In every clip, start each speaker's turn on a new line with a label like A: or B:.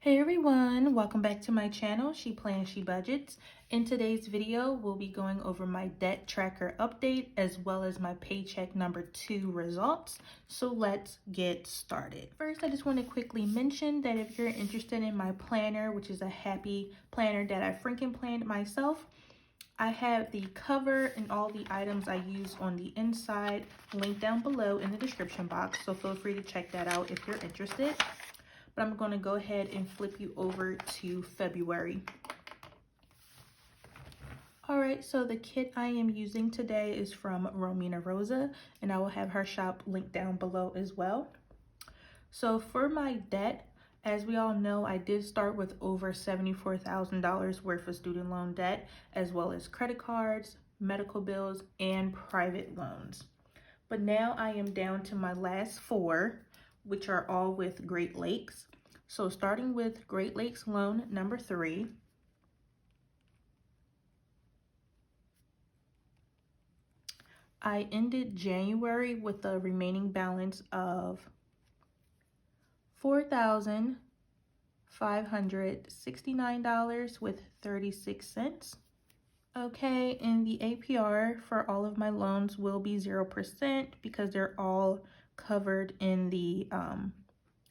A: Hey everyone, welcome back to my channel, She Plans, She Budgets. In today's video, we'll be going over my debt tracker update as well as my paycheck number 2 results. So let's get started. First, I just want to quickly mention that if you're interested in my planner, which is a happy planner that I franken planned myself, I have the cover and all the items I use on the inside linked down below in the description box. So feel free to check that out if you're interested. But I'm going to go ahead and flip you over to February. Alright, so the kit I am using today is from Romina Rosa, and I will have her shop linked down below as well. So for my debt, as we all know, I did start with over $74,000 worth of student loan debt, as well as credit cards, medical bills, and private loans. But now I am down to my last 4, which are all with Great Lakes. So starting with Great Lakes loan number 3, I ended January with a remaining balance of $4,569 with 36 cents. Okay, and the APR for all of my loans will be 0% because they're all covered in the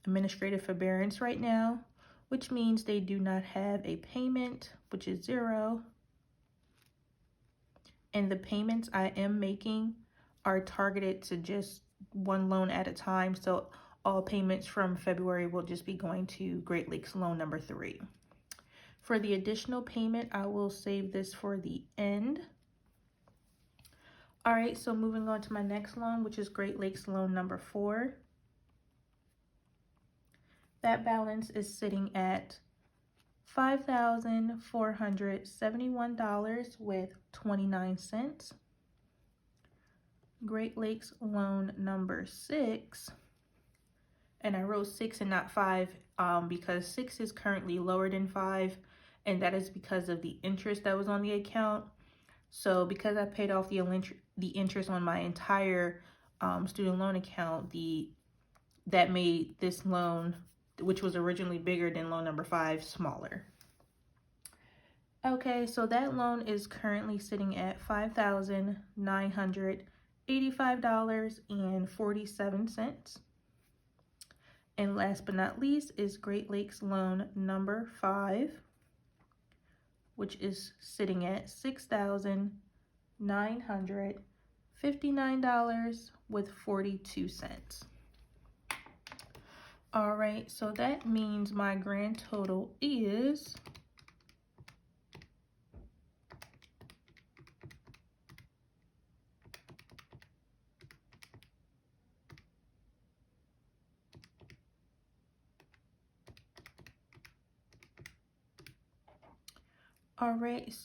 A: administrative forbearance right now, which means they do not have a payment, which is 0. And the payments I am making are targeted to just one loan at a time. So all payments from February will just be going to Great Lakes loan number 3. For the additional payment, I will save this for the end. All right, so moving on to my next loan, which is Great Lakes loan number 4. That balance is sitting at $5,471 with 29 cents. Great Lakes loan number 6, and I wrote 6 and not 5 because 6 is currently lower than 5, and that is because of the interest that was on the account. So because I paid off the interest on my entire student loan account, that made this loan, which was originally bigger than loan number 5, smaller. Okay, so that loan is currently sitting at $5,985.47. And last but not least is Great Lakes loan number 5, which is sitting at $6,959 with 42 cents. All right, so that means my grand total is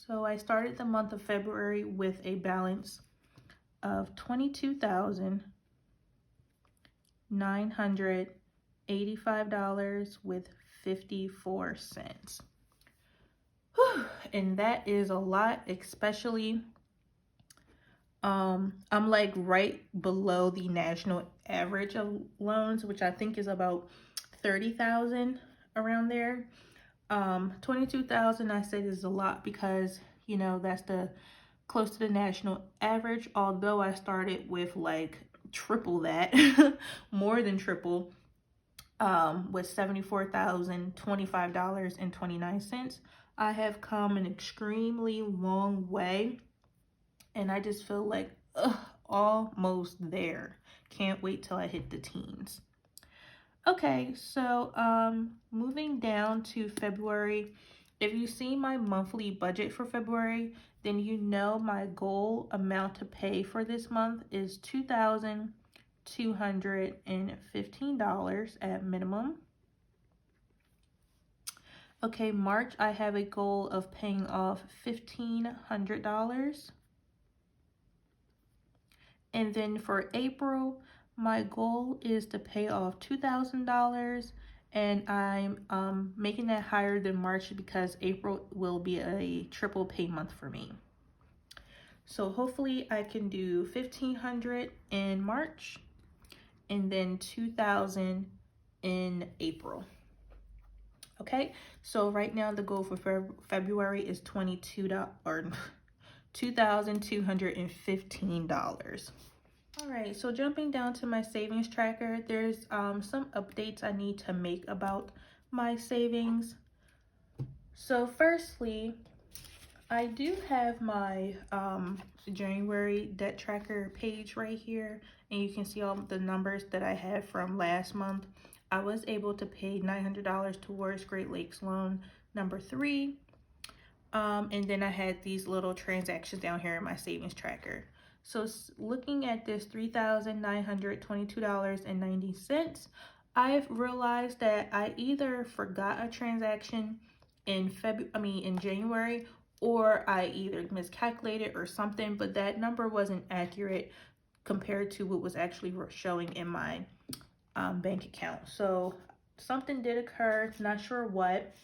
A: so I started the month of February with a balance of $22,985 with 54 cents. And that is a lot, especially I'm like right below the national average of loans, which I think is about 30,000 around there. 22,000 I said is a lot because, you know, that's close to the national average, although I started with like triple that, more than triple, with $74,025.29. I have come an extremely long way, and I just feel like almost there. Can't wait till I hit the teens. Okay, so moving down to February, if you see my monthly budget for February, then you know my goal amount to pay for this month is $2,215 at minimum. Okay, March, I have a goal of paying off $1,500. And then for April, my goal is to pay off $2,000, and I'm making that higher than March because April will be a triple pay month for me. So hopefully I can do $1,500 in March and then $2,000 in April. Okay, so right now the goal for February is $2,215. All right, so jumping down to my savings tracker, there's some updates I need to make about my savings. So firstly, I do have my January debt tracker page right here, and you can see all the numbers that I had from last month. I was able to pay $900 towards Great Lakes loan number 3. And then I had these little transactions down here in my savings tracker. So looking at this $3,922.90, I've realized that I either forgot a transaction in January, or I either miscalculated or something, but that number wasn't accurate compared to what was actually showing in my bank account. So something did occur, not sure what.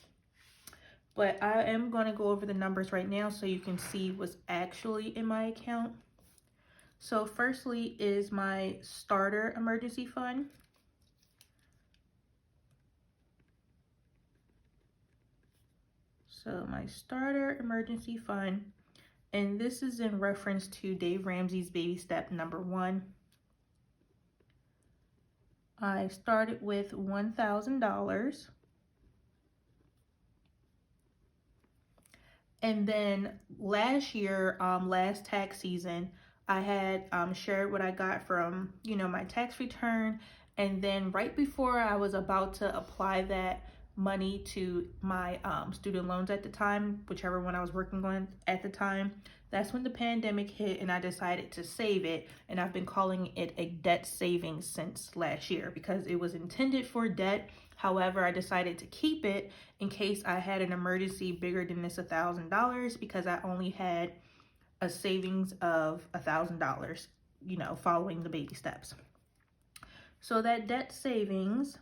A: But I am going to go over the numbers right now so you can see what's actually in my account. So firstly is my starter emergency fund. So my starter emergency fund, and this is in reference to Dave Ramsey's baby step number 1. I started with $1,000. And then last year, last tax season, I had shared what I got from, my tax return. And then right before I was about to apply that money to my student loans at the time, whichever one I was working on at the time, that's when the pandemic hit and I decided to save it. And I've been calling it a debt savings since last year because it was intended for debt. However, I decided to keep it in case I had an emergency bigger than this $1,000 because I only had a savings of $1,000, following the baby steps. So that debt savings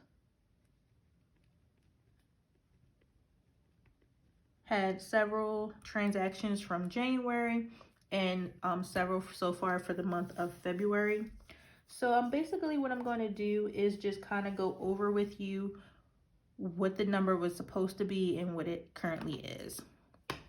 A: had several transactions from January and several so far for the month of February. So basically what I'm going to do is just kind of go over with you what the number was supposed to be and what it currently is.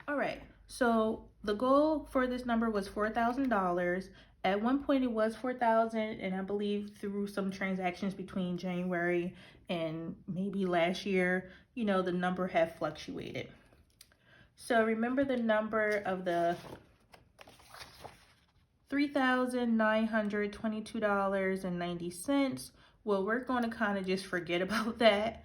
A: All right, so the goal for this number was $4,000. At one point it was $4,000, and I believe through some transactions between January and maybe last year, the number had fluctuated. So remember the number of the $3,922.90. Well, we're going to kind of just forget about that.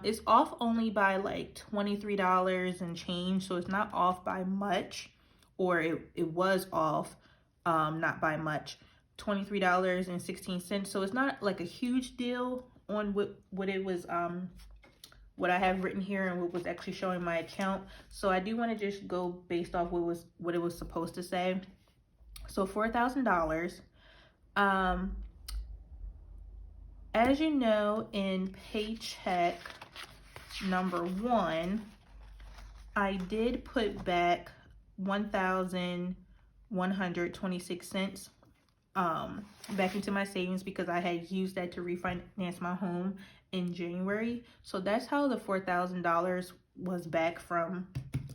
A: It's off only by like $23 and change, so it's not off by much, or it was off not by much, $23.16. So it's not like a huge deal on what it was what I have written here and what was actually showing my account. So I do want to just go based off what it was supposed to say. So $4,000. As you know, in paycheck number 1, I did put back 1,126 cents back into my savings because I had used that to refinance my home in January. So that's how the $4,000 was back from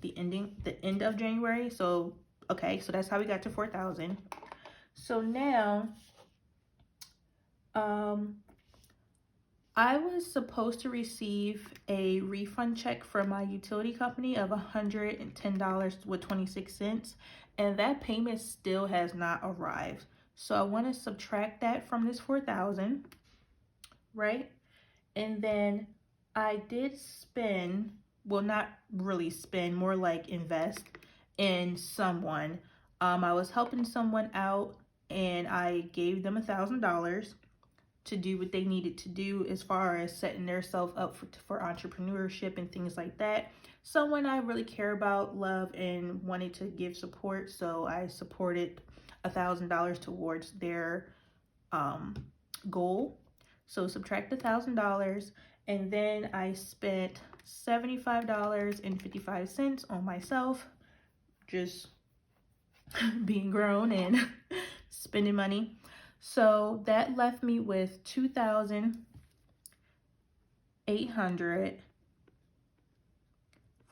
A: the end of January. So okay, so that's how we got to 4,000. So now I was supposed to receive a refund check from my utility company of $110.26, and that payment still has not arrived. So I want to subtract that from this 4,000, right? And then I did spend, well, not really spend, more like invest in someone. I was helping someone out and I gave them $1,000 to do what they needed to do as far as setting themselves up for entrepreneurship and things like that. Someone I really care about, love, and wanted to give support, so I supported $1,000 towards their goal. So subtract $1,000, and then I spent $75.55 on myself, just being grown and spending money. So that left me with $2,800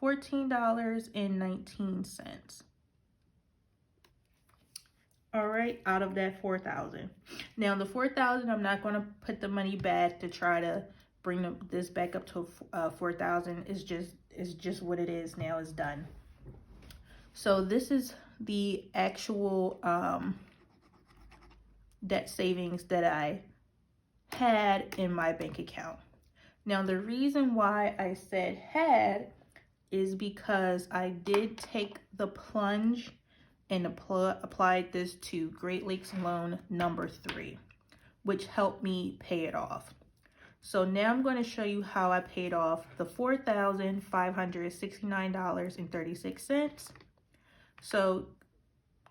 A: $14.19. All right, out of that 4,000. Now the 4,000, I'm not going to put the money back to try to bring this back up to 4,000. It's just what it is now. It's done. So this is the actual debt savings that I had in my bank account. Now the reason why I said had is because I did take the plunge and applied this to Great Lakes loan number 3, which helped me pay it off. So now I'm going to show you how I paid off the $4,569.36. So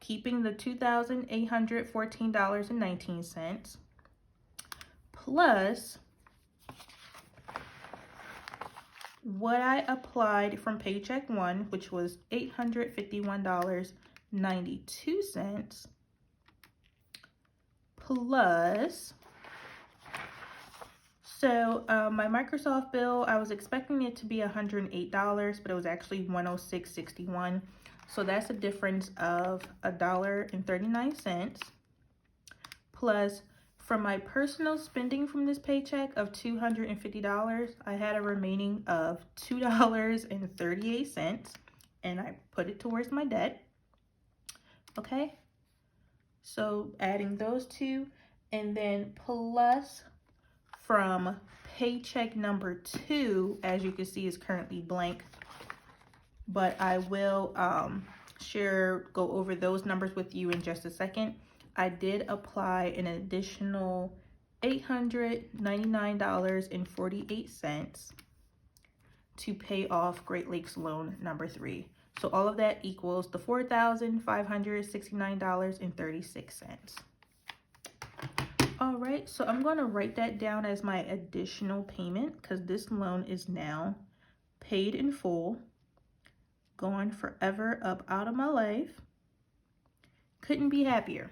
A: keeping the $2,814.19 plus what I applied from Paycheck 1, which was $851.92, plus, so my Microsoft bill, I was expecting it to be $108, but it was actually $106.61. So that's a difference of $1.39, plus from my personal spending from this paycheck of $250, I had a remaining of $2.38, and I put it towards my debt. Okay, so adding those two, and then plus from paycheck number 2, as you can see, is currently blank, but I will go over those numbers with you in just a second. I did apply an additional $899.48 to pay off Great Lakes loan number 3. So all of that equals the $4,569.36. All right, so I'm going to write that down as my additional payment because this loan is now paid in full, gone forever up out of my life. Couldn't be happier.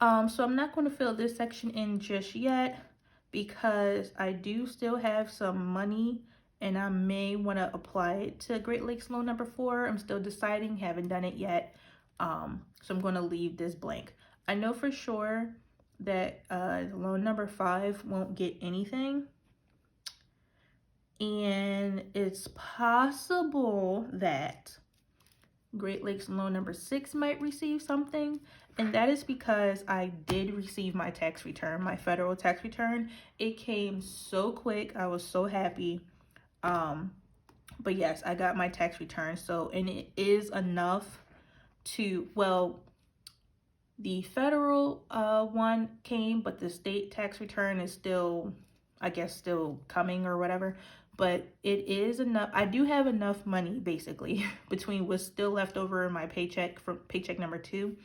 A: So I'm not going to fill this section in just yet because I do still have some money and I may want to apply it to Great Lakes loan number 4. I'm still deciding, haven't done it yet. So I'm going to leave this blank. I know for sure that loan number 5 won't get anything. And it's possible that Great Lakes loan number 6 might receive something. And that is because I did receive my tax return, my federal tax return. It came so quick. I was so happy. But yes, I got my tax return. So, and it is enough to, well, the federal one came, but the state tax return is still, I guess, still coming or whatever. But it is enough. I do have enough money, basically, between what's still left over in my paycheck from paycheck number 2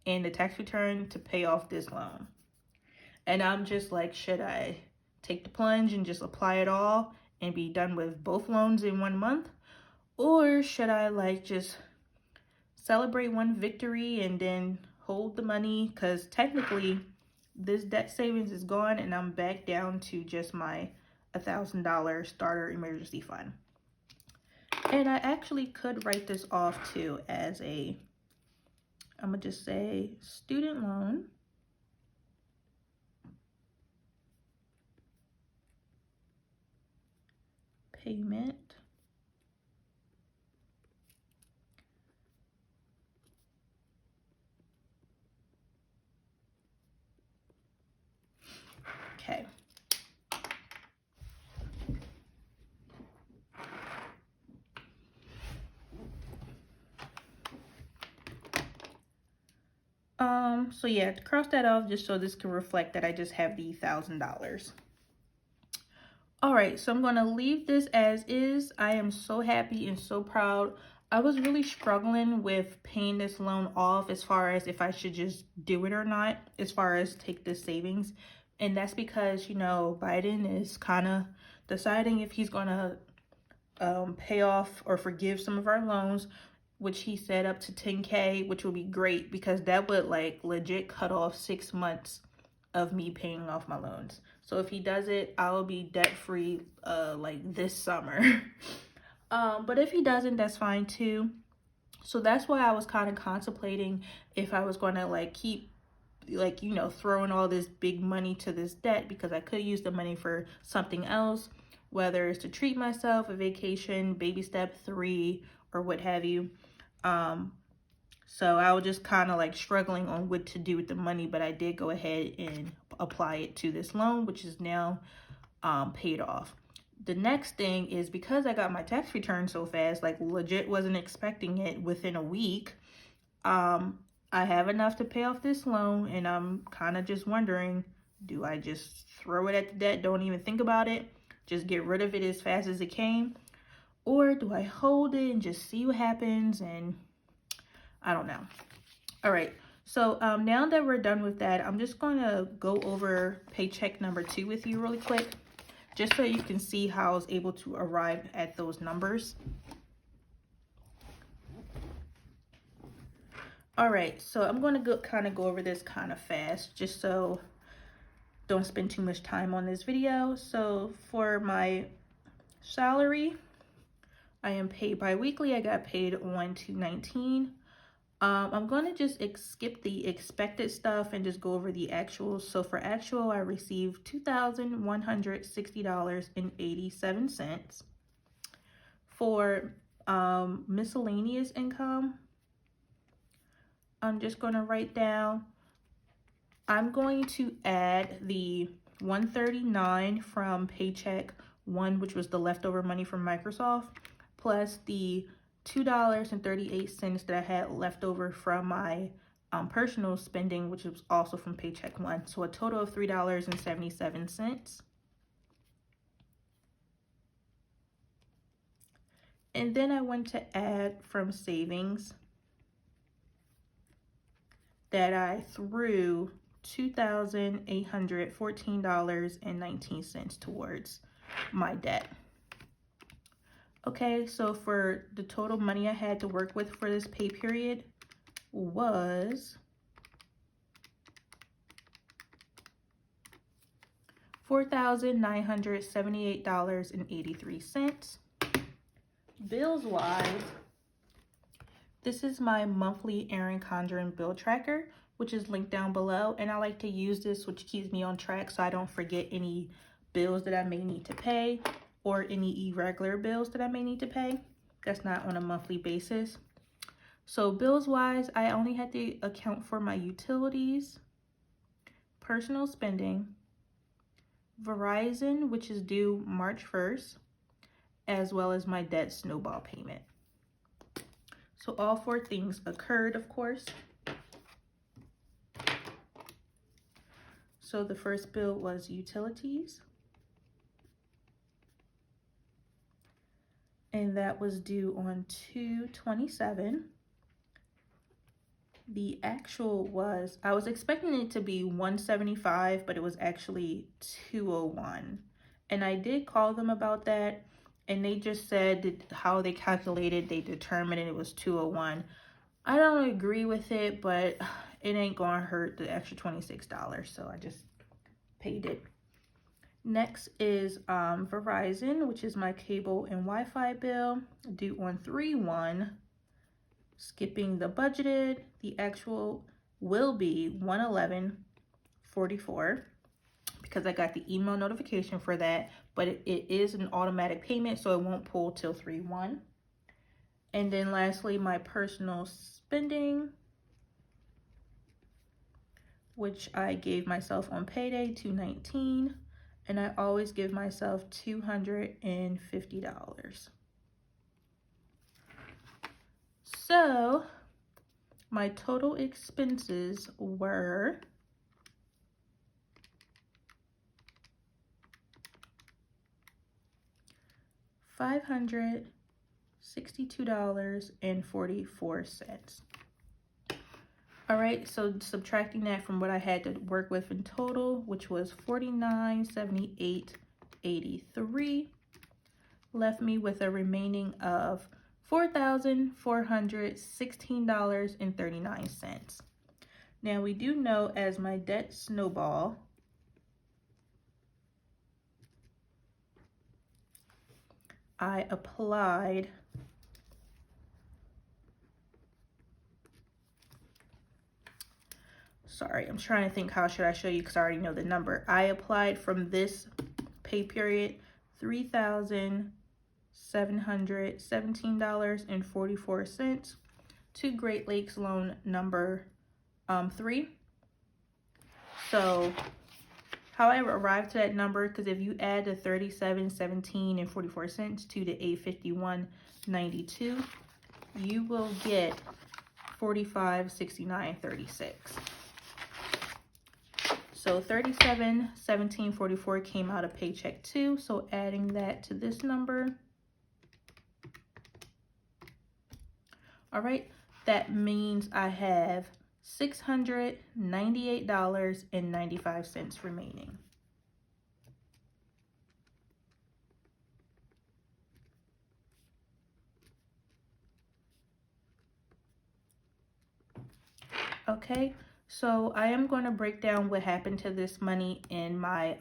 A: and the tax return to pay off this loan. And I'm just like, should I take the plunge and just apply it all and be done with both loans in 1 month? Or should I like just celebrate one victory and then hold the money? Because technically this debt savings is gone and I'm back down to just my $1,000 starter emergency fund. And I actually could write this off too as a, I'm gonna just say student loan payment okay. So yeah, cross that off just so this can reflect that I just have the $1,000. All right, so I'm going to leave this as is. I am so happy and so proud. I was really struggling with paying this loan off as far as if I should just do it or not, as far as take this savings. And that's because, you know, Biden is kind of deciding if he's going to pay off or forgive some of our loans, which he said up to 10K, which would be great because that would like legit cut off 6 months of me paying off my loans. So if he does it, I will be debt free like this summer. But if he doesn't, that's fine too. So that's why I was kind of contemplating if I was going to like keep like, you know, throwing all this big money to this debt, because I could use the money for something else, whether it's to treat myself, a vacation, baby step 3, or what have you. So I was just kind of like struggling on what to do with the money, but I did go ahead and apply it to this loan, which is now paid off. The next thing is, because I got my tax return so fast, like legit wasn't expecting it within a week, I have enough to pay off this loan, and I'm kind of just wondering, do I just throw it at the debt, don't even think about it, just get rid of it as fast as it came? Or do I hold it and just see what happens? And I don't know. All right. So now that we're done with that, I'm just going to go over paycheck number 2 with you really quick, just so you can see how I was able to arrive at those numbers. All right, so I'm going to kind of go over this kind of fast, just so don't spend too much time on this video. So for my salary, I am paid bi-weekly. I got paid on 2/19. I'm going to just skip the expected stuff and just go over the actuals. So for actual, I received $2,160.87. For miscellaneous income, I'm just going to write down, I'm going to add the $139 from Paycheck 1, which was the leftover money from Microsoft, plus the $2.38 that I had left over from my personal spending, which was also from Paycheck 1. So a total of $3.77. And then I went to add from savings that I threw $2,814.19 towards my debt. Okay, so for the total money I had to work with for this pay period was $4,978.83. Bills wise, this is my monthly Erin Condren bill tracker, which is linked down below, and I like to use this, which keeps me on track so I don't forget any bills that I may need to pay or any irregular bills that I may need to pay. That's not on a monthly basis. So bills wise, I only had to account for my utilities, personal spending, Verizon, which is due March 1st, as well as my debt Snowball payment. So all 4 things occurred, of course. So the first bill was utilities, and that was due on 2/27. The actual was, I was expecting it to be $175, but it was actually $201. And I did call them about that, and they just said that how they calculated, they determined it was $201. I don't agree with it, but it ain't gonna hurt the extra $26, so I just paid it. Next is Verizon, which is my cable and Wi-Fi bill, due on 3/1. Skipping the budgeted, the actual will be $111.44 because I got the email notification for that, but it is an automatic payment, so it won't pull till 3/1. And then lastly, my personal spending, which I gave myself on payday, $219, and I always give myself $250. So my total expenses were $562.44. All right, so subtracting that from what I had to work with in total, which was $49.78.83, left me with a remaining of $4,416.39. Now we do know, as my debt Snowball, I applied sorry, I'm trying to think how should I show you because I already know the number. I applied from this pay period $3,717.44 to Great Lakes loan number 3. So how I arrived to that number, because if you add the $37.17.44 to the $851.92, you will get $45.69.36. So $37.17.44 came out of Paycheck 2. So adding that to this number, all right, that means I have $698.95 remaining. Okay, so I am going to break down what happened to this money in my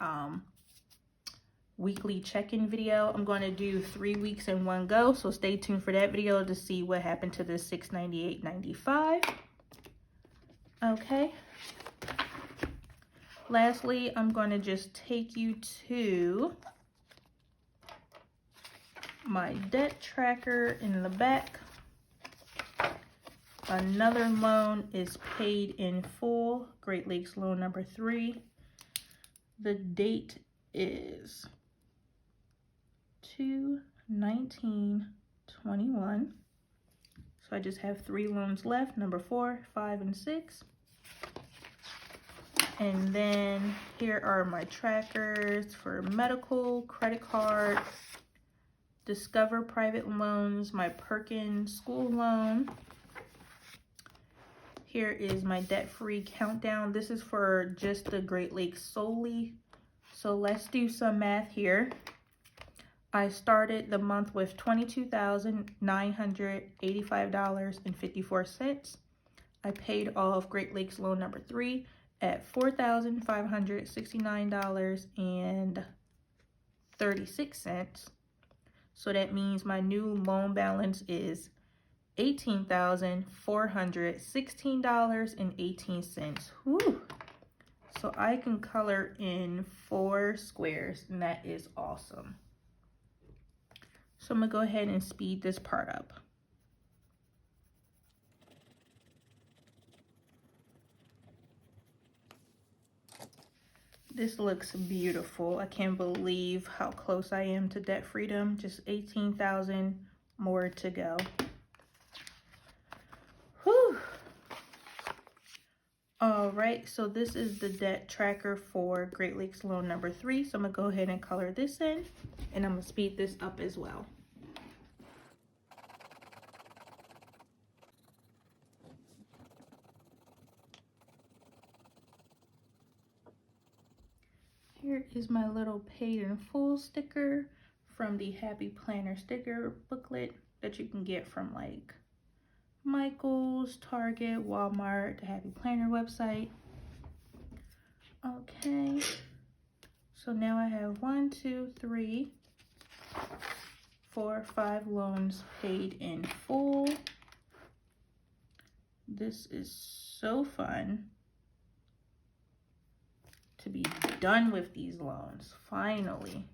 A: weekly check-in video. I'm going to do 3 weeks in one go, so stay tuned for that video to see what happened to the $698.95. Okay. Lastly, I'm going to just take you to my debt tracker in the back. Another loan is paid in full, Great Lakes loan number 3. The date is 2/19/21. So I just have 3 loans left, number 4, 5, and 6. And then here are my trackers for medical, credit card, Discover private loans, my Perkins school loan. Here is my debt-free countdown. This is for just the Great Lakes solely. So let's do some math here. I started the month with $22,985.54. I paid off Great Lakes loan number 3 at $4,569.36. So that means my new loan balance is $18,416.18. Whew. So I can color in 4 squares, and that is awesome. So I'm gonna go ahead and speed this part up. This looks beautiful. I can't believe how close I am to debt freedom. Just 18,000 more to go. Whew. All right, so this is the debt tracker for Great Lakes loan number 3. So I'm gonna go ahead and color this in, and I'm gonna speed this up as well. Here is my little paid in full sticker from the Happy Planner sticker booklet that you can get from like Michael's, Target, Walmart, the Happy Planner website. Okay, so now I have 1, 2, 3, 4, 5 loans paid in full. This is so fun to be done with these loans, finally.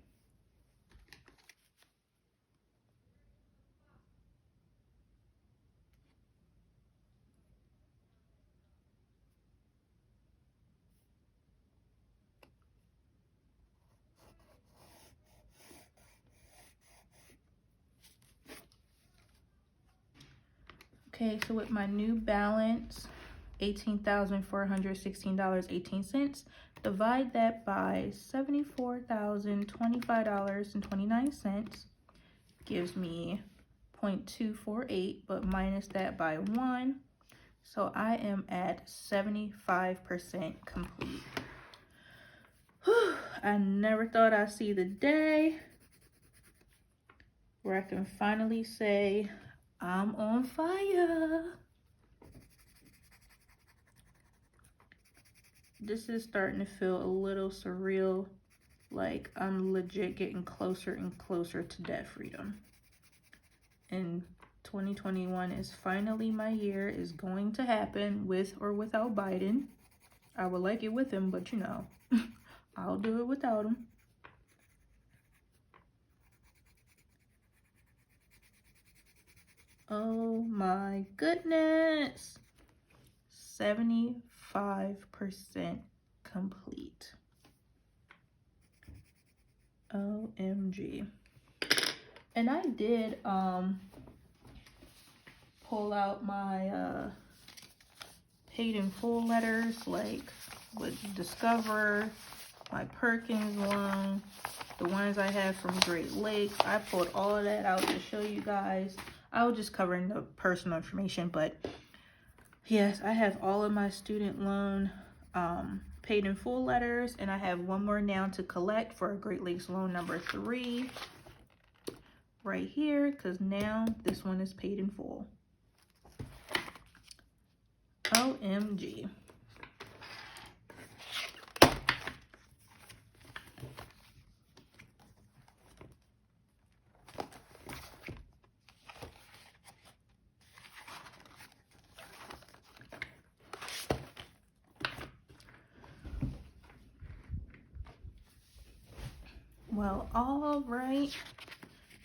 A: Okay, so with my new balance, $18,416.18, divide that by $74,025.29, gives me 0.248, but minus that by 1. So I am at 75% complete. Whew, I never thought I'd see the day where I can finally say, I'm on fire. This is starting to feel a little surreal Like, I'm legit getting closer and closer to debt freedom. And 2021 is finally my year. Is going to happen with or without Biden. I would like it with him, but you know, I'll do it without him. Oh my goodness. 75% complete. OMG. And I did pull out my paid in full letters, like with Discover, my Perkins loan, the ones I have from Great Lakes. I pulled all of that out to show you guys. I was just covering the personal information, but yes, I have all of my student loan paid in full letters, and I have one more now to collect for Great Lakes loan number 3 right here, because now this one is paid in full. OMG. Well, all right,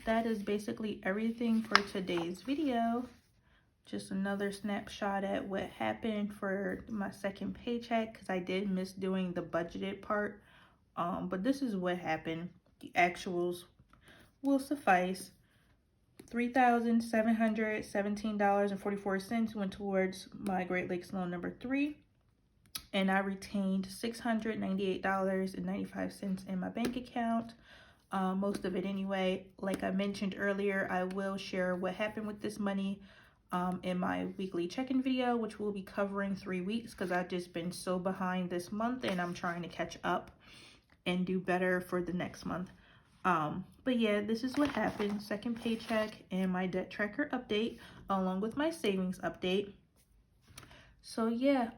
A: that is basically everything for today's video. Just another snapshot at what happened for my second paycheck, because I did miss doing the budgeted part. But this is what happened. The actuals will suffice. $3,717.44 went towards my Great Lakes loan number 3. And I retained $698.95 in my bank account. Most of it anyway. Like I mentioned earlier, I will share what happened with this money in my weekly check-in video, which we'll be covering 3 weeks, because I've just been so behind this month and I'm trying to catch up and do better for the next month. But yeah, this is what happened. Second paycheck and my debt tracker update, along with my savings update. So yeah,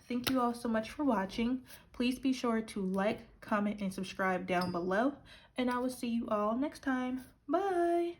A: thank you all so much for watching. Please be sure to like, comment, and subscribe down below. And I will see you all next time. Bye!